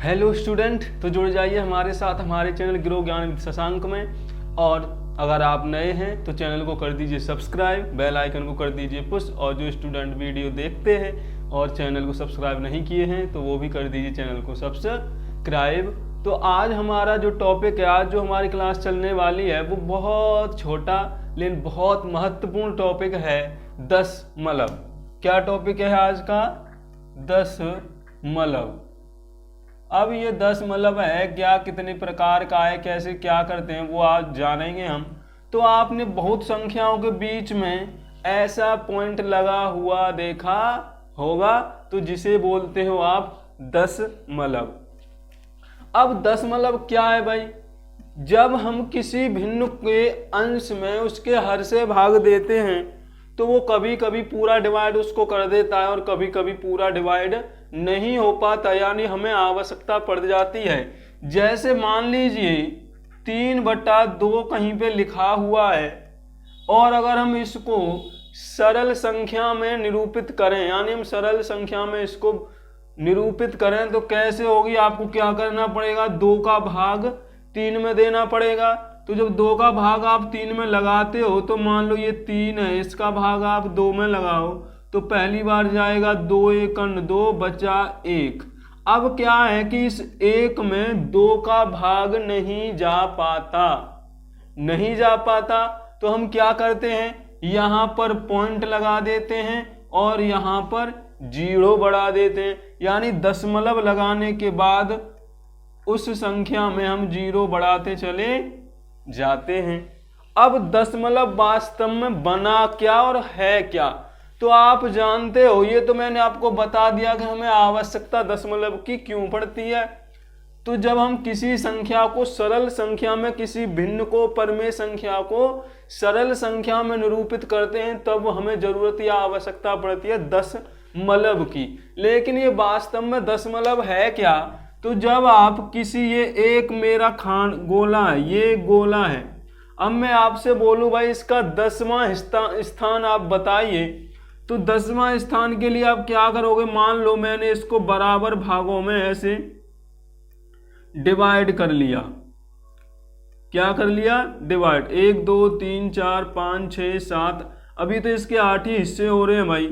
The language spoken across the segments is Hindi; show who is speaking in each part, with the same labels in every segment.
Speaker 1: हेलो स्टूडेंट, तो जुड़ जाइए हमारे साथ हमारे चैनल ग्रो ज्ञान विद शशांक में। और अगर आप नए हैं तो चैनल को कर दीजिए सब्सक्राइब, बेल आइकन को कर दीजिए पुश। और जो स्टूडेंट वीडियो देखते हैं और चैनल को सब्सक्राइब नहीं किए हैं तो वो भी कर दीजिए चैनल को सब्सक्राइब। तो आज हमारा जो टॉपिक है, आज जो हमारी क्लास चलने वाली है वो बहुत छोटा लेकिन बहुत महत्वपूर्ण टॉपिक है, दशमलव। क्या टॉपिक है आज का? दशमलव। अब ये दशमलव है क्या, कितने प्रकार का है, कैसे क्या करते हैं वो आज जानेंगे हम। तो आपने बहुत संख्याओं के बीच में ऐसा पॉइंट लगा हुआ देखा होगा तो जिसे बोलते हो आप दशमलव। अब दशमलव क्या है भाई? जब हम किसी भिन्न के अंश में उसके हर से भाग देते हैं तो वो कभी कभी पूरा डिवाइड उसको कर देता है और कभी कभी पूरा डिवाइड नहीं हो पाता, यानी हमें आवश्यकता पड़ जाती है। जैसे मान लीजिए 3/2 कहीं पे लिखा हुआ है और अगर हम इसको सरल संख्या में निरूपित करें, यानी हम सरल संख्या में इसको निरूपित करें तो कैसे होगी? आपको क्या करना पड़ेगा? 2 का भाग 3 में देना पड़ेगा। तो जब 2 का भाग आप 3 में लगाते हो तो मान लो ये 3 है, इसका भाग आप 2 में लगाओ तो पहली बार जाएगा 2 × 2 बचा 1। अब क्या है कि इस 1 में 2 का भाग नहीं जा पाता तो हम क्या करते हैं, यहाँ पर पॉइंट लगा देते हैं और यहाँ पर 0 बढ़ा देते हैं, यानी दशमलव लगाने के बाद उस संख्या में हम 0 बढ़ाते चले जाते हैं। अब दशमलव वास्तव में बना क्या और है क्या तो आप जानते हो, ये तो मैंने आपको बता दिया कि हमें आवश्यकता दशमलव की क्यों पड़ती है। तो जब हम किसी संख्या को सरल संख्या में, किसी भिन्न को, परमेय संख्या को सरल संख्या में निरूपित करते हैं तब हमें जरूरत या आवश्यकता पड़ती है दशमलव की। लेकिन ये वास्तव में दशमलव है क्या? तो जब आप किसी, ये एक मेरा गोला है, ये गोला है, अब मैं आपसे बोलूं भाई इसका 10वां स्थान आप बताइए, तो 10वां स्थान के लिए आप क्या करोगे? मान लो मैंने इसको बराबर भागों में ऐसे डिवाइड कर लिया। क्या कर लिया? डिवाइड। 1 2 3 4 5 6 7, अभी तो इसके 8 ही हिस्से हो रहे हैं भाई।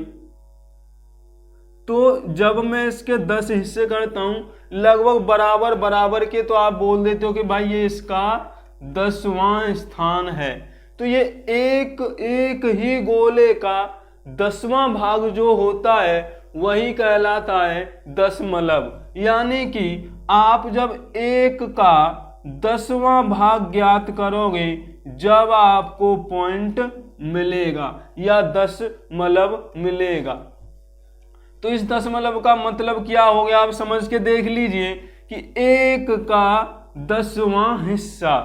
Speaker 1: तो जब मैं इसके 10 हिस्से करता हूं लगभग बराबर बराबर के, तो आप बोल देते हो कि भाई ये इसका 10वां स्थान है। तो ये एक ही गोले का 10वां भाग जो होता है वही कहलाता है दशमलव। यानी कि आप जब 1 का 10वां भाग ज्ञात करोगे जब आपको पॉइंट मिलेगा या दशमलव मिलेगा। तो इस दशमलव का मतलब क्या हो गया आप समझ के देख लीजिए कि 1 का 10वां हिस्सा,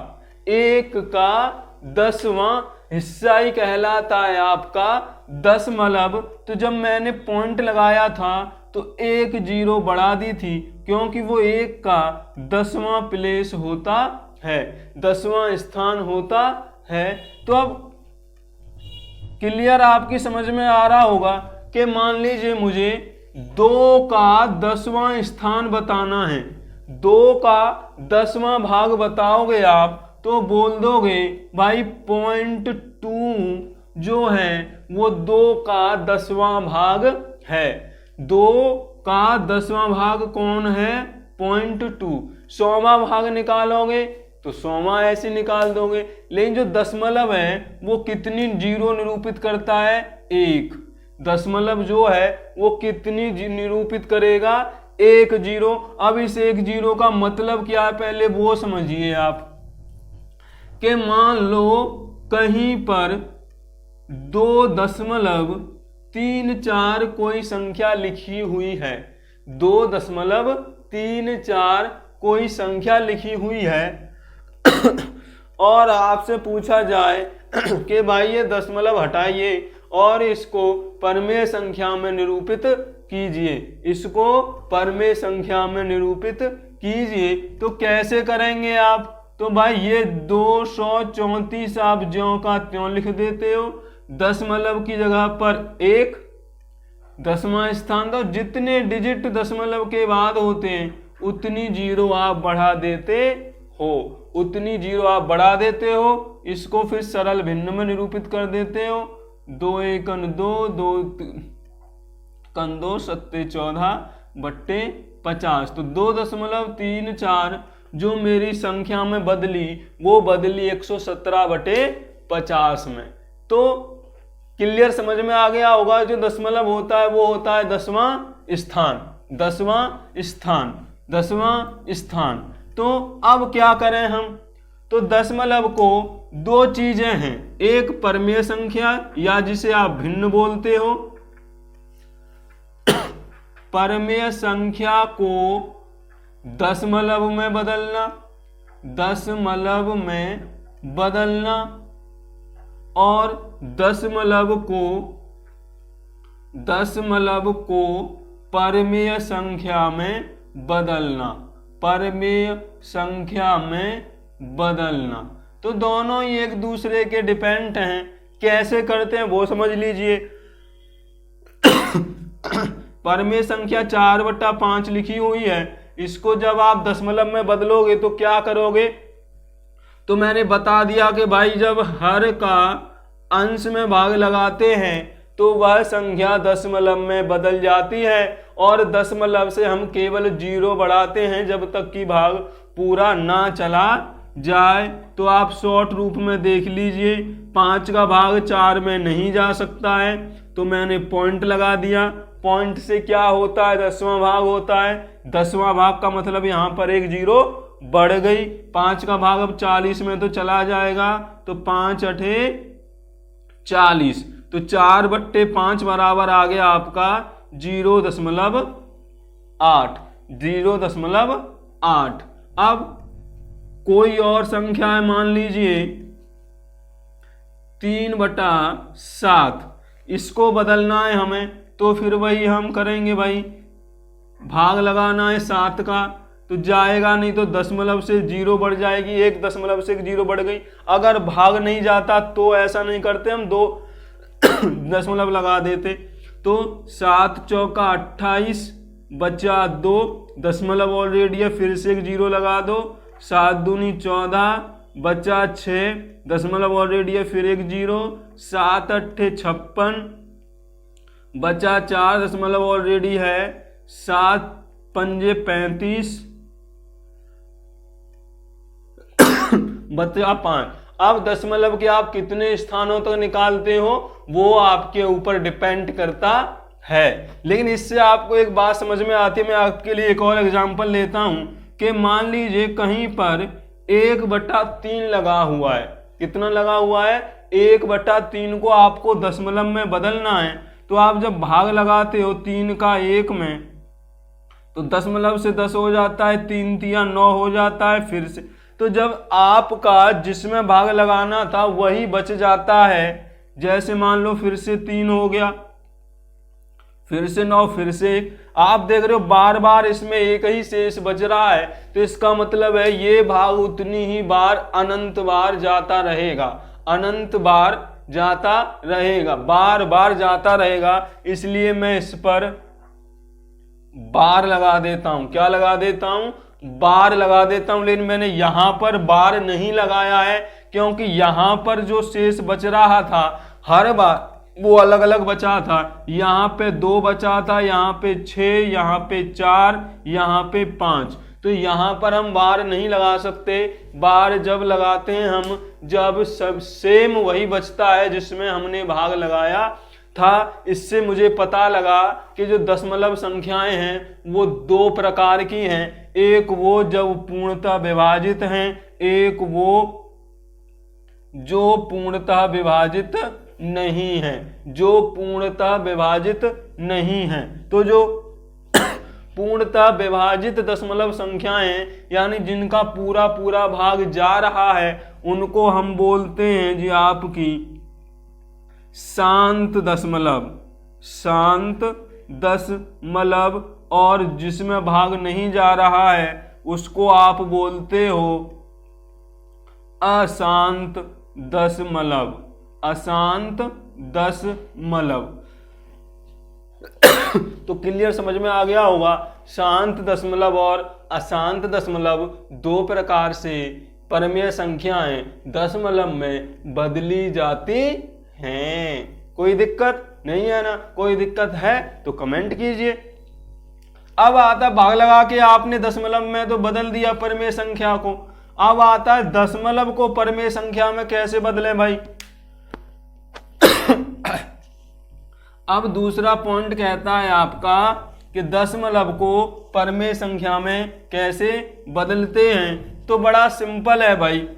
Speaker 1: 1 का 10वां हिस्सा ही कहलाता है आपका दशमलव। तो जब मैंने पॉइंट लगाया था तो 1 0 बढ़ा दी थी क्योंकि वो 1 का 10वां प्लेस होता है, 10वां स्थान होता है। तो अब क्लियर आपकी समझ में आ रहा होगा कि मान लीजिए मुझे 2 का 10वां स्थान बताना है, 2 का 10वां भाग बताओगे आप तो बोल दोगे भाई 0.2 जो है वो 2 का 10वां भाग है। 2 का 10वां भाग कौन है? 0.2। 100वां भाग निकालोगे तो 100वां ऐसे निकाल दोगे। लेकिन जो दशमलव है वो कितनी 0 निरूपित करता है? 1। दशमलव जो है वो कितनी निरूपित करेगा? 1 0। अब इस 1 0 का मतलब क्या है पहले वो समझिए आप, कि मान लो कहीं पर 2.34 कोई संख्या लिखी हुई है, 2.34 कोई संख्या लिखी हुई है और आपसे पूछा जाए कि भाई ये दशमलव हटाइए और इसको परमेय संख्या में निरूपित कीजिए, इसको परमेय संख्या में निरूपित कीजिए, तो कैसे करेंगे आप? तो भाई ये 234 आप ज्यों का त्यों लिख देते हो, दशमलव की जगह पर 1 10वां स्थान। तो जितने डिजिट दशमलव के बाद होते हैं उतनी जीरो आप बढ़ा देते हो, उतनी जीरो आप बढ़ा देते हो। इसको फिर सरल भिन्न में निरूपित कर देते हो। 2 एकन 2, 2 कन 2, सत्ते 14 बट्टे 50। तो 2.34 जो मेरी संख्या में बदली वो बदली 117 बटे 50 में। तो क्लियर समझ में आ गया होगा, जो दशमलव होता है वो होता है 10वां स्थान, 10वां स्थान, 10वां स्थान। तो अब क्या करें हम, तो दशमलव को दो चीजें हैं, एक परमेय संख्या या जिसे आप भिन्न बोलते हो, परमेय संख्या को दशमलव में बदलना, दशमलव में बदलना, और दशमलव को परमेय संख्या में बदलना, परमेय संख्या में बदलना। तो दोनों ही एक दूसरे के डिपेंड हैं। कैसे करते हैं वो समझ लीजिए। परमेय संख्या 4/5 लिखी हुई है, इसको जब आप दशमलव में बदलोगे तो क्या करोगे, तो मैंने बता दिया कि भाई जब हर का अंश में भाग लगाते हैं तो वह संख्या दशमलव में बदल जाती है, और दशमलव से हम केवल 0 बढ़ाते हैं जब तक कि भाग पूरा ना चला जाए। तो आप शॉर्ट रूप में देख लीजिए, 5 का भाग 4 में नहीं जा सकता है, तो मैंने पॉइंट लगा दिया। पॉइंट से क्या होता है, 10वां भाग होता है। 10वां भाग का मतलब यहाँ पर एक 0 बढ़ गई। 5 का भाग अब 40 में तो चला जाएगा, तो 5 8 40, तो 4/5 बराबर आ गया आपका 0.8, 0.8। अब कोई और संख्या है, मान लीजिए 3/7, इसको बदलना है हमें, तो फिर वही हम करेंगे भाई, भाग लगाना है 7 का, तो जाएगा नहीं, तो दशमलव से 0 बढ़ जाएगी, एक दशमलव से 0 बढ़ गई। अगर भाग नहीं जाता तो ऐसा नहीं करते, हम 2 दशमलव लगा देते। तो 7 चौका 28 बचा 2 दशमलव ऑलरेडी है, फिर से एक 0 लगा दो। 7 दूनी 14 बचा 6 दशमलव ऑलरेडी है, फिर एक 0। 7 8 56 बचा 4 दशमलव ऑलरेडी है। 7 पंजे 35 बचा 5। अब दशमलव के आप कितने स्थानों तक निकालते हो वो आपके ऊपर डिपेंड करता है। लेकिन इससे आपको एक बात समझ में आती है। मैं आपके लिए एक और एग्जांपल लेता हूं कि मान लीजिए कहीं पर 1/3 लगा हुआ है। कितना लगा हुआ है, 1/3 को आपको दशमलव में बदलना है। तो आप जब भाग लगाते हो 3 का 1 में, तो दशमलव से 10 हो जाता है, 3 तिया 9 हो जाता है, फिर से। तो जब आपका जिसमें भाग लगाना था वही बच जाता है, जैसे मान लो फिर से 3 हो गया, फिर से 9, फिर से 1, आप देख रहे हो बार बार इसमें एक ही शेष बच रहा है। तो इसका मतलब है ये भाग उतनी ही बार अनंत बार जाता रहेगा, अनंत बार जाता रहेगा, बार बार जाता रहेगा। इसलिए मैं इस पर बार लगा देता हूं। क्या लगा देता हूं, बार लगा देता हूं। लेकिन मैंने यहां पर बार नहीं लगाया है, क्योंकि यहां पर जो शेष बच रहा था हर बार वो अलग अलग बचा था। यहाँ पे 2 बचा था, यहाँ पे 6, यहाँ पे 4, यहाँ पे 5। तो यहाँ पर हम बार नहीं लगा सकते। बार जब लगाते हैं हम जब सब सेम वही बचता है जिसमें हमने भाग लगाया था। इससे मुझे पता लगा कि जो दशमलव संख्याएं हैं वो 2 प्रकार की हैं। एक वो जब पूर्णतः विभाजित हैं, एक वो जो पूर्णतः विभाजित नहीं है, जो पूर्णतः विभाजित नहीं है। तो जो पूर्णतः विभाजित दशमलव संख्याएं यानी जिनका पूरा पूरा भाग जा रहा है उनको हम बोलते हैं जी आपकी शांत दशमलव, शांत दशमलव। और जिसमें भाग नहीं जा रहा है उसको आप बोलते हो अशांत दशमलव, अशांत दशमलव। तो क्लियर समझ में आ गया होगा। शांत दशमलव और अशांत दशमलव दो प्रकार से परमेय संख्याएं दशमलव में बदली जाती हैं। कोई दिक्कत नहीं है ना? कोई दिक्कत है तो कमेंट कीजिए। अब आता भाग लगा के आपने दशमलव में तो बदल दिया परमेय संख्या को, अब आता है दशमलव को परमेय संख्या में कैसे बदले भाई। अब दूसरा पॉइंट कहता है आपका कि दशमलव को परमेय संख्या में कैसे बदलते हैं। तो बड़ा सिंपल है भाई,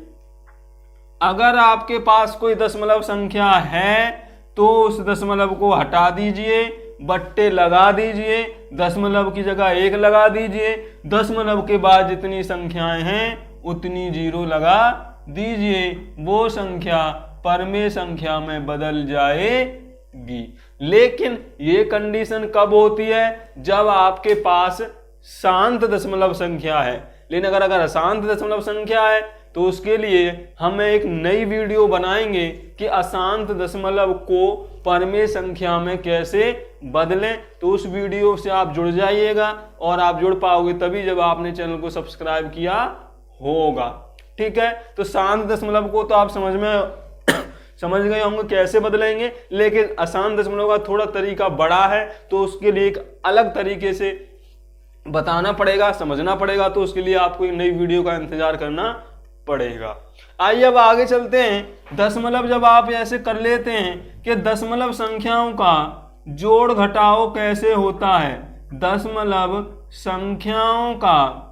Speaker 1: अगर आपके पास कोई दशमलव संख्या है तो उस दशमलव को हटा दीजिए, बट्टे लगा दीजिए, दशमलव की जगह 1 लगा दीजिए, दशमलव के बाद जितनी संख्याएं हैं उतनी 0 लगा दीजिए, वो संख्या परमेय संख्या में बदल जाएगी। लेकिन ये कंडीशन कब होती है? जब आपके पास शांत दशमलव संख्या है। लेकिन अगर अशांत दशमलव संख्या है तो उसके लिए हम एक नई वीडियो बनाएंगे कि अशांत दशमलव को परमेय संख्या में कैसे बदलें। तो उस वीडियो से आप जुड़ जाइएगा, और आप जुड़ पाओगे तभी जब आपने चैनल को सब्सक्राइब किया होगा। ठीक है, तो शांत दशमलव को तो आप समझ गए होंगे कैसे बदलेंगे, लेकिन अशांत दशमलव का थोड़ा तरीका बड़ा है, तो उसके लिए एक अलग तरीके से बताना पड़ेगा, समझना पड़ेगा। तो उसके लिए आपको एक नई वीडियो का इंतजार करना पड़ेगा। आइए अब आगे चलते हैं। दशमलव जब आप ऐसे कर लेते हैं कि दशमलव संख्याओं का जोड़ घटाव कैसे होता है, दशमलव संख्याओं का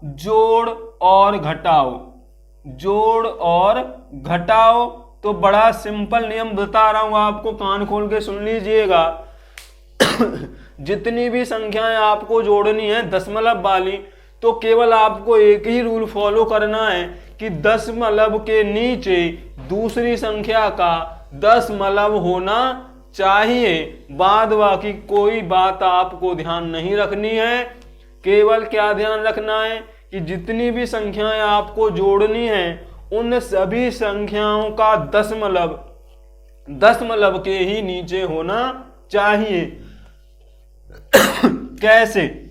Speaker 1: जोड़ और घटाव, तो बड़ा सिंपल नियम बता रहा हूं आपको, कान खोल के सुन लीजिएगा। जितनी भी संख्याएं आपको जोड़नी है दशमलव वाली, तो केवल आपको एक ही रूल फॉलो करना है कि दशमलव के नीचे दूसरी संख्या का दशमलव होना चाहिए। बाद बाकी कोई बात आपको ध्यान नहीं रखनी है। केवल क्या ध्यान रखना है कि जितनी भी संख्याएं आपको जोड़नी है उन सभी संख्याओं का दशमलव के ही नीचे होना चाहिए। कैसे?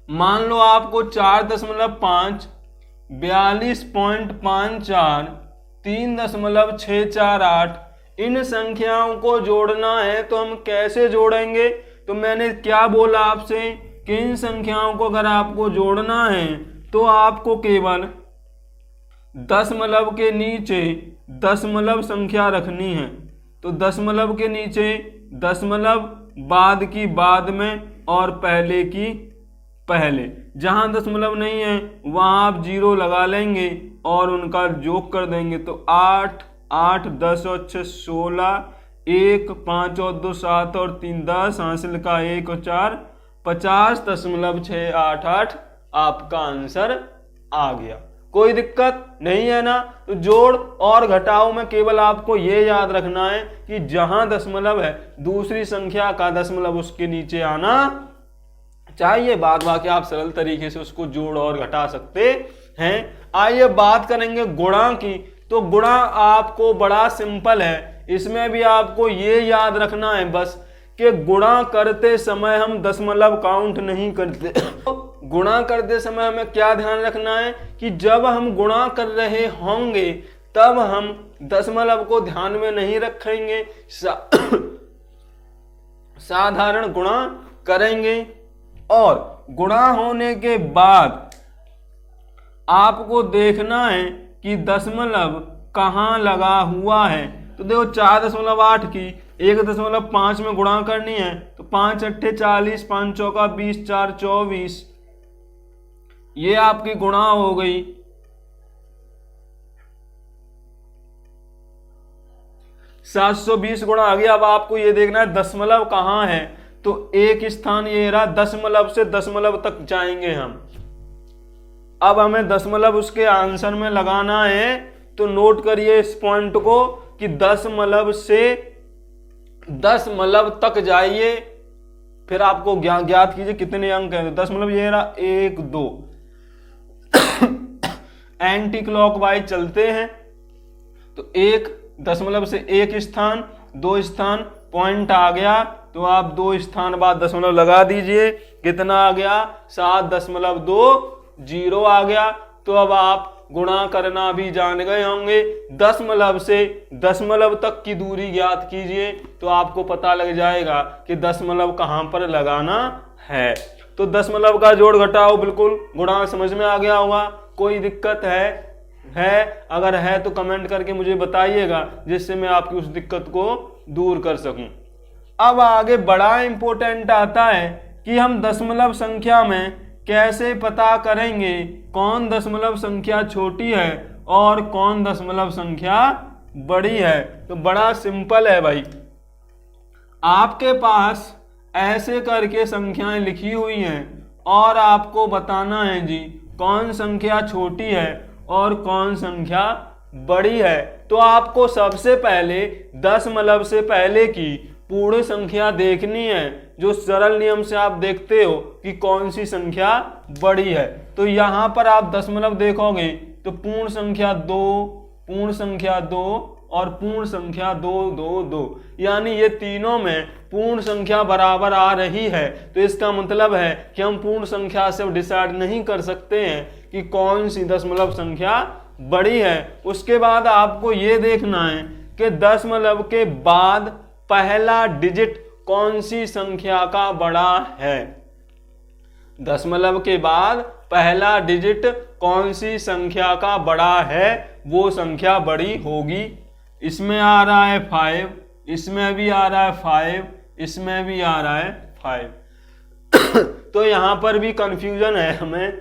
Speaker 1: मान लो आपको 4.5, 42.54, 3.648 इन संख्याओं को जोड़ना है, तो हम कैसे जोड़ेंगे? तो मैंने क्या बोला आपसे कि इन संख्याओं को अगर आपको जोड़ना है तो आपको केवल दशमलव के नीचे दशमलव संख्या रखनी है। तो दशमलव के नीचे दशमलव, बाद की बाद में, और पहले की पहले। जहां दशमलव नहीं है वहां आप 0 लगा लेंगे और उनका योग कर देंगे। तो 8, 8, 10 और 6 16, 1, 5 और 2 7 और 3 10, हासिल का 1 और 4 50.688 आपका आंसर आ गया। कोई दिक्कत नहीं है ना? तो जोड़ और घटाव में केवल आपको ये याद रखना है कि जहां दशमलव है दूसरी संख्या का दशमलव उसके नीचे आना चाहिए। बाद बाकी आप सरल तरीके से उसको जोड़ और घटा सकते हैं। आइए बात करेंगे गुणा की। तो गुणा आपको बड़ा सिंपल है, इसमें भी आपको ये याद रखना है बस कि गुणा करते समय हम दशमलव काउंट नहीं करते। गुणा करते समय हमें क्या ध्यान रखना है कि जब हम गुणा कर रहे होंगे तब हम दशमलव को ध्यान में नहीं रखेंगे, साधारण गुणा करेंगे। और गुणा होने के बाद आपको देखना है कि दशमलव कहाँ लगा हुआ है। तो देखो 4.8 की 1.5 में गुणा करनी है, तो 5 8 40, 5 चौका 20, 4 24, ये आपकी गुणा हो गई। 720 गुणा आ गया। अब आपको ये देखना है दशमलव कहाँ है, तो एक स्थान ये रहा, दशमलव से दशमलव तक जाएंगे हम। अब हमें दशमलव उसके आंसर में लगाना है, तो नोट करिए इस पॉइंट को कि दशमलव से दशमलव तक जाइए, फिर आपको ज्ञात कीजिए कितने अंक हैं। तो दशमलव ये रहा 1 2, एंटी क्लॉकवाइज चलते हैं। तो 1 दशमलव से 1 स्थान, 2 स्थान, पॉइंट आ गया तो आप 2 स्थान बाद दशमलव लगा दीजिए। कितना आ गया? 7.20 आ गया। तो अब आप गुणा करना भी जान गए होंगे। दशमलव से दशमलव तक की दूरी ज्ञात कीजिए तो आपको पता लग जाएगा कि दशमलव कहाँ पर लगाना है। तो दशमलव का जोड़ घटाओ, बिल्कुल गुणा समझ में आ गया होगा। कोई दिक्कत है अगर है तो कमेंट करके मुझे बताइएगा, जिससे मैं आपकी उस दिक्कत को दूर कर सकूं। अब आगे बड़ा इंपॉर्टेंट आता है कि हम दशमलव संख्या में कैसे पता करेंगे कौन दशमलव संख्या छोटी है और कौन दशमलव संख्या बड़ी है। तो बड़ा सिंपल है भाई, आपके पास ऐसे करके संख्याएं लिखी हुई हैं और आपको बताना है जी कौन संख्या छोटी है और कौन संख्या बड़ी है। तो आपको सबसे पहले दशमलव से पहले की पूर्ण संख्या देखनी है, जो सरल नियम से आप देखते हो कि कौन सी संख्या बड़ी है। तो यहाँ पर आप दशमलव देखोगे तो पूर्ण संख्या 2, पूर्ण संख्या 2 और पूर्ण संख्या 2, 2, 2, यानी ये तीनों में पूर्ण संख्या बराबर आ रही है। तो इसका मतलब है कि हम पूर्ण संख्या से डिसाइड नहीं कर सकते हैं कि कौन सी दशमलव संख्या बड़ी है। उसके बाद आपको ये देखना है कि दशमलव के बाद पहला डिजिट कौन सी संख्या का बड़ा है। दशमलव के बाद पहला डिजिट कौन सी संख्या का बड़ा है, वो संख्या बड़ी होगी। इसमें आ रहा है 5, इसमें भी आ रहा है 5, इसमें भी आ रहा है 5। तो यहां पर भी कंफ्यूजन है हमें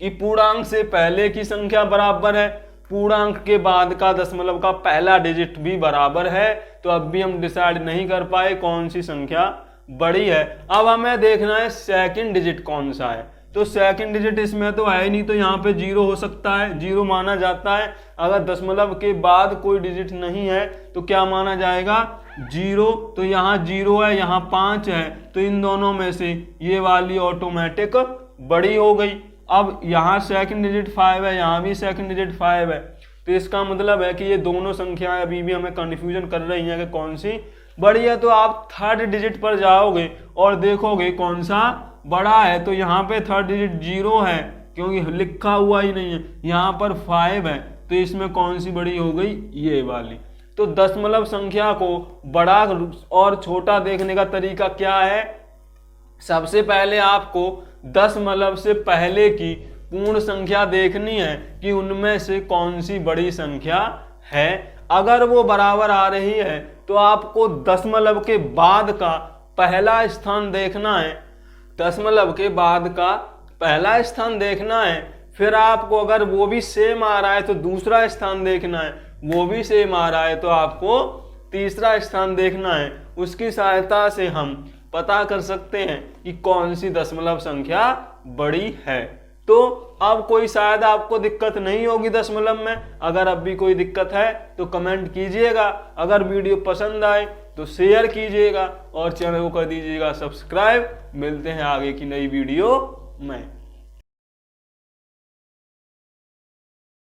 Speaker 1: कि पूर्णांक से पहले की संख्या बराबर है, पूर्णांक के बाद का दशमलव का पहला डिजिट भी बराबर है। तो अब भी हम डिसाइड नहीं कर पाए कौन सी संख्या बड़ी है। अब हमें देखना है सेकंड डिजिट कौन सा है। तो सेकंड डिजिट इसमें तो है नहीं, तो यहाँ पे 0 हो सकता है, 0 माना जाता है। अगर दशमलव के बाद कोई डिजिट नहीं है तो क्या माना जाएगा? 0। तो यहाँ 0 है, यहाँ 5 है, तो इन दोनों में से ये वाली ऑटोमेटिक बड़ी हो गई। अब यहाँ सेकंड डिजिट 5 है, यहाँ भी सेकंड डिजिट 5 है, तो इसका मतलब है कि ये दोनों संख्याएं अभी भी हमें कंफ्यूजन कर रही हैं कि कौन सी बड़ी है। तो आप थर्ड डिजिट पर जाओगे और देखोगे कौन सा बड़ा है। तो यहाँ पे थर्ड डिजिट 0 है क्योंकि लिखा हुआ ही नहीं है, यहाँ पर 5 है, तो इसमें कौन सी बड़ी हो गई? ये वाली। तो दशमलव संख्या को बड़ा और छोटा देखने का तरीका क्या है? सबसे पहले आपको दशमलव से पहले की पूर्ण संख्या देखनी है कि उनमें से कौन सी बड़ी संख्या है। अगर वो बराबर आ रही है तो आपको दशमलव के बाद का पहला स्थान देखना है, दशमलव के बाद का पहला स्थान देखना है। फिर आपको अगर वो भी सेम आ रहा है तो दूसरा स्थान देखना है, वो भी सेम आ रहा है तो आपको तीसरा स्थान देखना है। उसकी सहायता से हम पता कर सकते हैं कि कौन सी दशमलव संख्या बड़ी है। तो अब कोई शायद आपको दिक्कत नहीं होगी दशमलव में। अगर अब भी कोई दिक्कत है तो कमेंट कीजिएगा। अगर वीडियो पसंद आए तो शेयर कीजिएगा और चैनल को कर दीजिएगा सब्सक्राइब। मिलते हैं आगे की नई वीडियो में।